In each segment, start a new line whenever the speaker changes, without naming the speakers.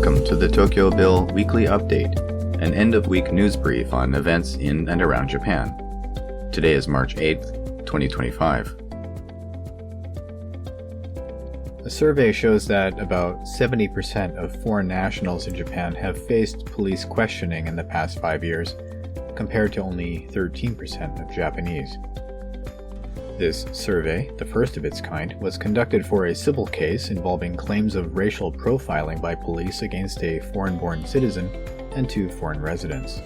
Welcome to the TokyoBill Weekly Update, an end-of-week news brief on events in and around Japan. Today is March 8th, 2025.
A survey shows that about 70% of foreign nationals in Japan have faced police questioning in the past 5 years, compared to only 13% of Japanese. This survey, the first of its kind, was conducted for a civil case involving claims of racial profiling by police against a foreign-born citizen and 2 foreign residents.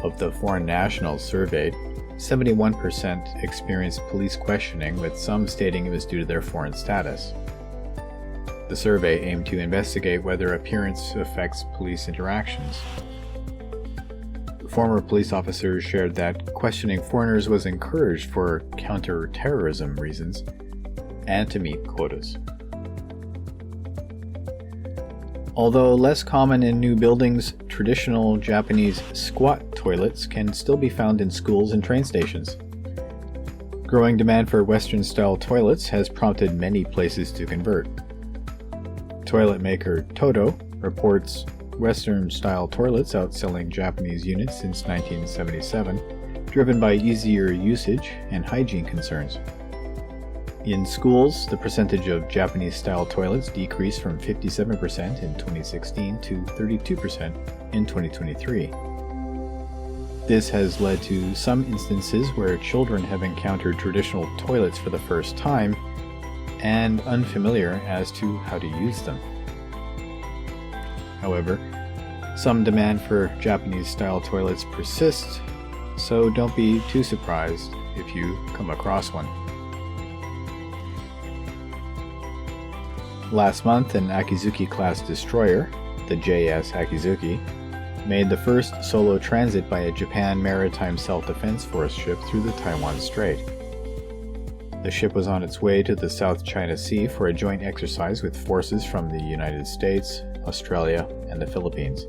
Of the foreign nationals surveyed, 71% experienced police questioning, with some stating it was due to their foreign status. The survey aimed to investigate whether appearance affects police interactions. Former police officers shared that questioning foreigners was encouraged for counter-terrorism reasons and to meet quotas. Although less common in new buildings, traditional Japanese squat toilets can still be found in schools and train stations. Growing demand for Western-style toilets has prompted many places to convert. Toilet maker Toto reports Western-style toilets outselling Japanese units since 1977, driven by easier usage and hygiene concerns. In schools, the percentage of Japanese-style toilets decreased from 57% in 2016 to 32% in 2023. This has led to some instances where children have encountered traditional toilets for the first time and unfamiliar as to how to use them. However, some demand for Japanese-style toilets persists, so don't be too surprised if you come across one. Last month, an Akizuki-class destroyer, the JS Akizuki, made the first solo transit by a Japan Maritime Self-Defense Force ship through the Taiwan Strait. The ship was on its way to the South China Sea for a joint exercise with forces from the United States, Australia, and the Philippines.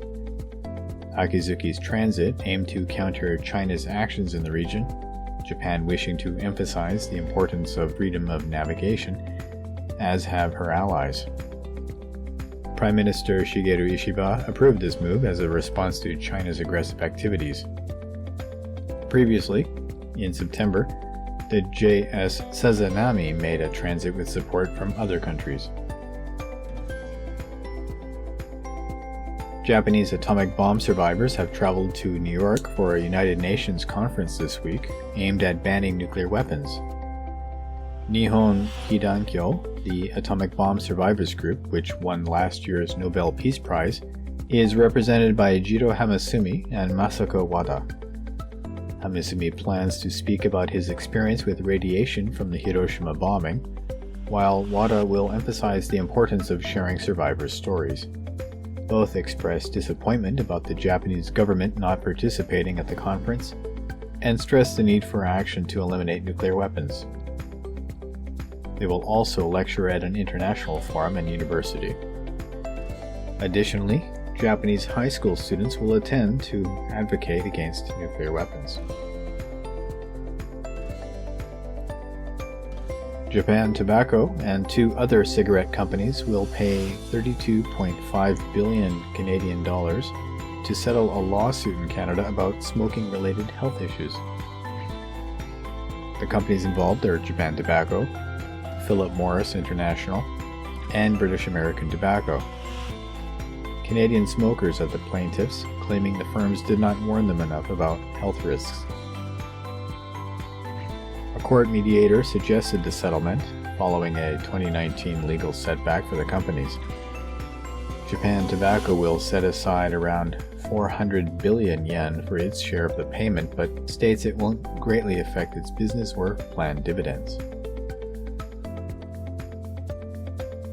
Akizuki's transit aimed to counter China's actions in the region, Japan wishing to emphasize the importance of freedom of navigation, as have her allies. Prime Minister Shigeru Ishiba approved this move as a response to China's aggressive activities. Previously, in September, the JS Sazanami made a transit with support from other countries. Japanese atomic bomb survivors have traveled to New York for a United Nations conference this week aimed at banning nuclear weapons. Nihon Hidankyo, the atomic bomb survivors group, which won last year's Nobel Peace Prize, is represented by Jiro Hamasumi and Masako Wada. Hamasumi plans to speak about his experience with radiation from the Hiroshima bombing, while Wada will emphasize the importance of sharing survivors' stories. Both expressed disappointment about the Japanese government not participating at the conference and stressed the need for action to eliminate nuclear weapons. They will also lecture at an international forum and university. Additionally, Japanese high school students will attend to advocate against nuclear weapons. Japan Tobacco and 2 other cigarette companies will pay $32.5 billion Canadian dollars to settle a lawsuit in Canada about smoking-related health issues. The companies involved are Japan Tobacco, Philip Morris International, and British American Tobacco. Canadian smokers are the plaintiffs, claiming the firms did not warn them enough about health risks. A court mediator suggested the settlement, following a 2019 legal setback for the companies. Japan Tobacco will set aside around 400 billion yen for its share of the payment, but states it won't greatly affect its business or planned dividends.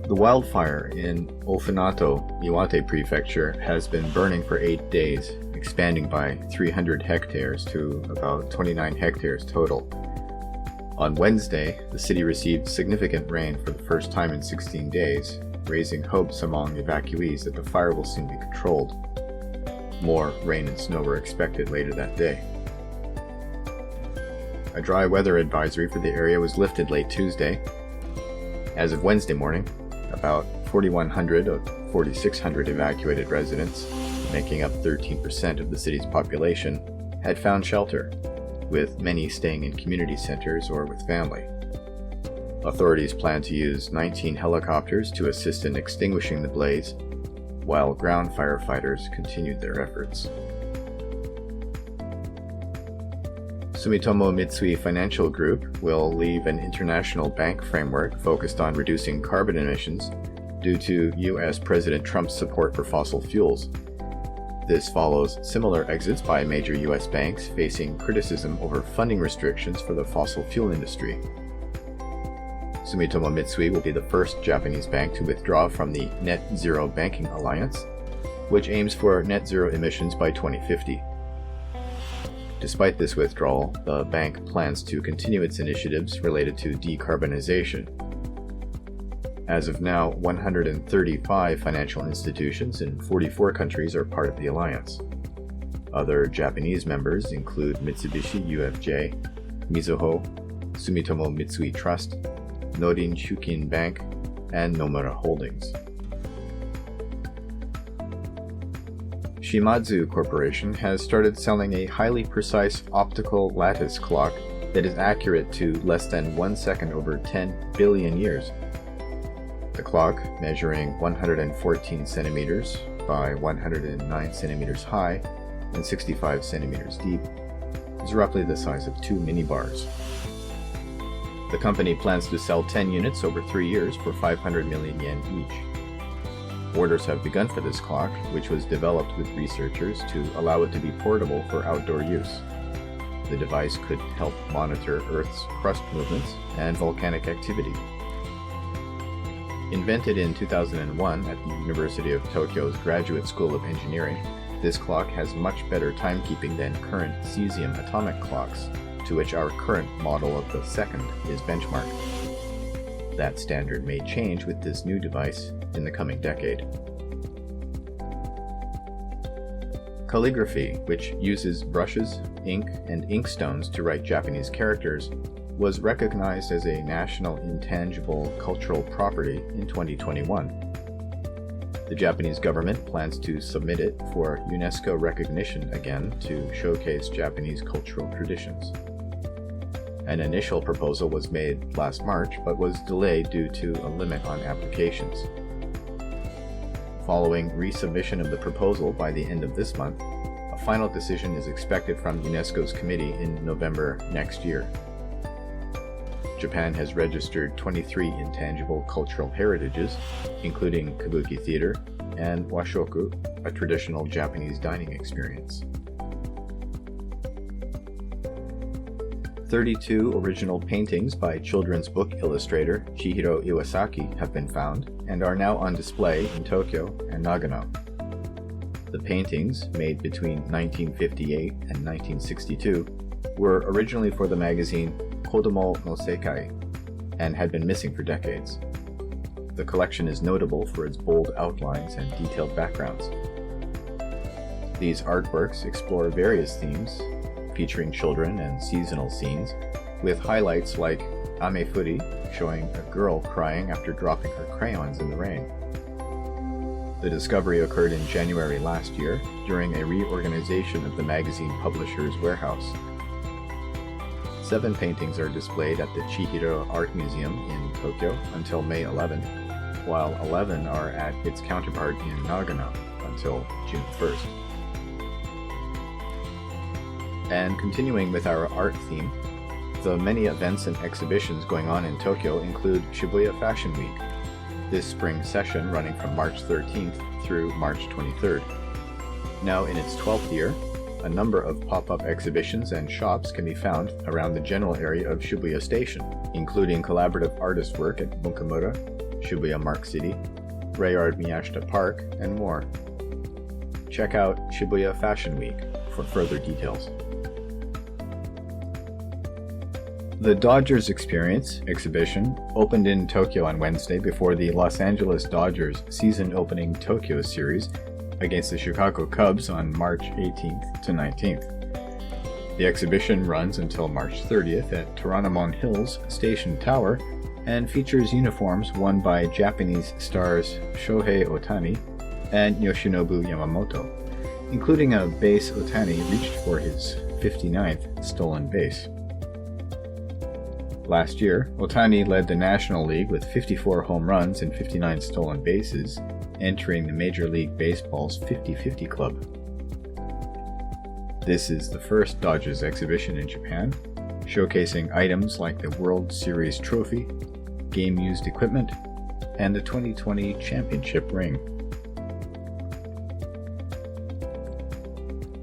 The wildfire in Ofinato, Iwate Prefecture, has been burning for 8 days, expanding by 300 hectares to about 29 hectares total. On Wednesday, the city received significant rain for the first time in 16 days, raising hopes among evacuees that the fire will soon be controlled. More rain and snow were expected later that day. A dry weather advisory for the area was lifted late Tuesday. As of Wednesday morning, about 4,100 of 4,600 evacuated residents, making up 13% of the city's population, had found shelter, with many staying in community centers or with family. Authorities plan to use 19 helicopters to assist in extinguishing the blaze, while ground firefighters continued their efforts. Sumitomo Mitsui Financial Group will leave an international bank framework focused on reducing carbon emissions due to U.S. President Trump's support for fossil fuels. This follows similar exits by major U.S. banks facing criticism over funding restrictions for the fossil fuel industry. Sumitomo Mitsui will be the first Japanese bank to withdraw from the Net Zero Banking Alliance, which aims for net zero emissions by 2050. Despite this withdrawal, the bank plans to continue its initiatives related to decarbonization. As of now, 135 financial institutions in 44 countries are part of the alliance. Other Japanese members include Mitsubishi UFJ, Mizuho, Sumitomo Mitsui Trust, Norin Shukin Bank, and Nomura Holdings. Shimadzu Corporation has started selling a highly precise optical lattice clock that is accurate to less than 1 second over 10 billion years. The clock, measuring 114 centimeters by 109 centimeters high and 65 centimeters deep, is roughly the size of 2 minibars. The company plans to sell 10 units over 3 years for 500 million yen each. Orders have begun for this clock, which was developed with researchers to allow it to be portable for outdoor use. The device could help monitor Earth's crust movements and volcanic activity. Invented in 2001 at the University of Tokyo's Graduate School of Engineering, this clock has much better timekeeping than current cesium atomic clocks, to which our current model of the second is benchmarked. That standard may change with this new device in the coming decade. Calligraphy, which uses brushes, ink, and inkstones to write Japanese characters, was recognized as a national intangible cultural property in 2021. The Japanese government plans to submit it for UNESCO recognition again to showcase Japanese cultural traditions. An initial proposal was made last March, but was delayed due to a limit on applications. Following resubmission of the proposal by the end of this month, a final decision is expected from UNESCO's committee in November next year. Japan has registered 23 intangible cultural heritages, including kabuki theater and washoku, a traditional Japanese dining experience. 32 original paintings by children's book illustrator Chihiro Iwasaki have been found and are now on display in Tokyo and Nagano. The paintings, made between 1958 and 1962, were originally for the magazine Kodomo no Sekai and had been missing for decades. The collection is notable for its bold outlines and detailed backgrounds. These artworks explore various themes, featuring children and seasonal scenes, with highlights like Amefuri, showing a girl crying after dropping her crayons in the rain. The discovery occurred in January last year during a reorganization of the magazine publisher's warehouse. 7 paintings are displayed at the Chihiro Art Museum in Tokyo until May 11, while 11 are at its counterpart in Nagano until June 1st. And continuing with our art theme, the many events and exhibitions going on in Tokyo include Shibuya Fashion Week, this spring session running from March 13th through March 23rd. Now in its 12th year, a number of pop-up exhibitions and shops can be found around the general area of Shibuya Station, including collaborative artist work at Bunkamura, Shibuya Mark City, Rayard Miyashita Park, and more. Check out Shibuya Fashion Week for further details. The Dodgers Experience exhibition opened in Tokyo on Wednesday before the Los Angeles Dodgers season-opening Tokyo series against the Chicago Cubs on March 18th to 19th. The exhibition runs until March 30th at Toranomon Hills Station Tower and features uniforms worn by Japanese stars Shohei Ohtani and Yoshinobu Yamamoto, including a base Otani reached for his 59th stolen base. Last year, Otani led the National League with 54 home runs and 59 stolen bases, entering the Major League Baseball's 50-50 club. This is the first Dodgers exhibition in Japan, showcasing items like the World Series trophy, game-used equipment, and the 2020 championship ring.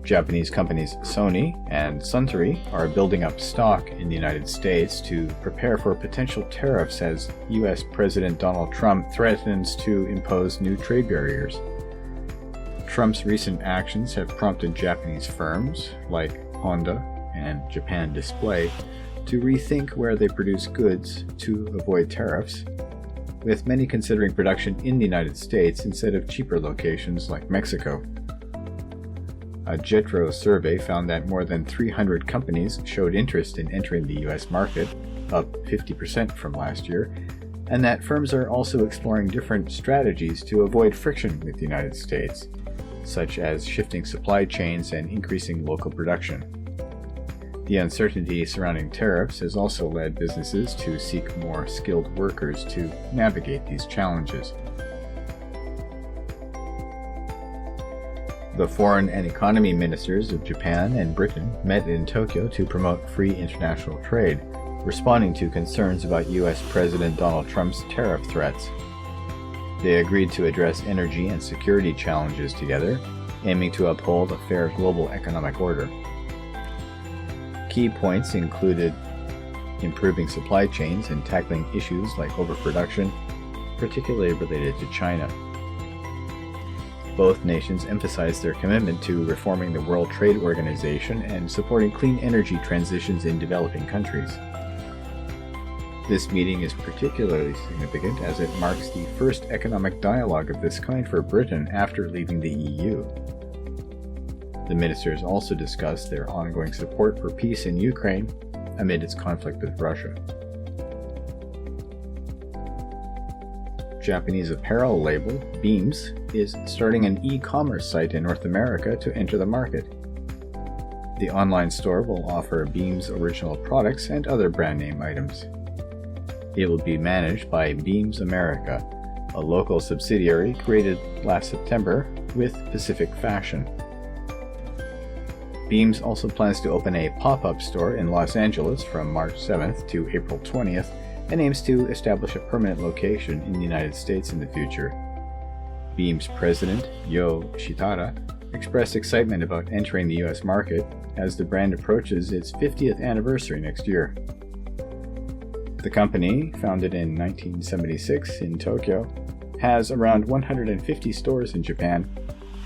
Japanese companies Sony and Suntory are building up stock in the United States to prepare for potential tariffs as U.S. President Donald Trump threatens to impose new trade barriers. Trump's recent actions have prompted Japanese firms like Honda and Japan Display to rethink where they produce goods to avoid tariffs, with many considering production in the United States instead of cheaper locations like Mexico. A JETRO survey found that more than 300 companies showed interest in entering the U.S. market, up 50% from last year, and that firms are also exploring different strategies to avoid friction with the United States, such as shifting supply chains and increasing local production. The uncertainty surrounding tariffs has also led businesses to seek more skilled workers to navigate these challenges. The foreign and economy ministers of Japan and Britain met in Tokyo to promote free international trade, responding to concerns about U.S. President Donald Trump's tariff threats. They agreed to address energy and security challenges together, aiming to uphold a fair global economic order. Key points included improving supply chains and tackling issues like overproduction, particularly related to China. Both nations emphasized their commitment to reforming the World Trade Organization and supporting clean energy transitions in developing countries. This meeting is particularly significant as it marks the first economic dialogue of this kind for Britain after leaving the EU. The ministers also discussed their ongoing support for peace in Ukraine amid its conflict with Russia. Japanese apparel label Beams is starting an e-commerce site in North America to enter the market. The online store will offer Beams original products and other brand name items. It will be managed by Beams America, a local subsidiary created last September with Pacific Fashion. Beams also plans to open a pop-up store in Los Angeles from March 7th to April 20th and aims to establish a permanent location in the United States in the future. Beams president, Yo Shitara, expressed excitement about entering the U.S. market as the brand approaches its 50th anniversary next year. The company, founded in 1976 in Tokyo, has around 150 stores in Japan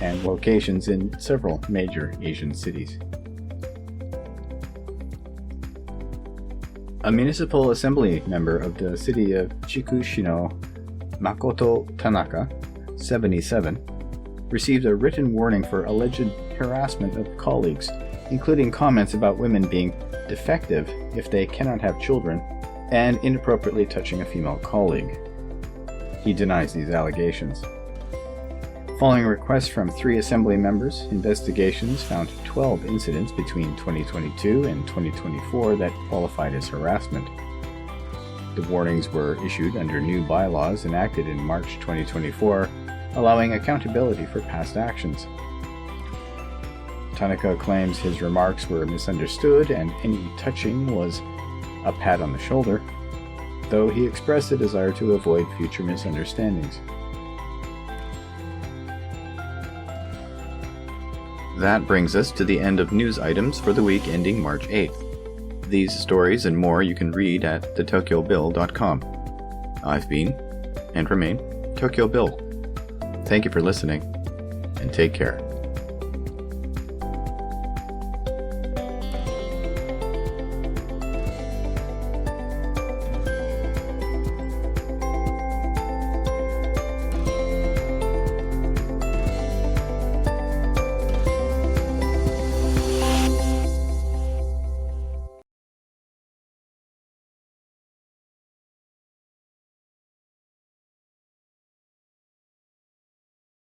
and locations in several major Asian cities. A municipal assembly member of the city of Chikushino, Makoto Tanaka, 77, received a written warning for alleged harassment of colleagues, including comments about women being defective if they cannot have children and inappropriately touching a female colleague. He denies these allegations. Following requests from 3 assembly members, investigations found 12 incidents between 2022 and 2024 that qualified as harassment. The warnings were issued under new bylaws enacted in March 2024, allowing accountability for past actions. Tanaka claims his remarks were misunderstood and any touching was a pat on the shoulder, though he expressed a desire to avoid future misunderstandings. That brings us to the end of news items for the week ending March 8th. These stories and more you can read at theTokyoBill.com. I've been, and remain, Tokyo Bill. Thank you for listening, and take care.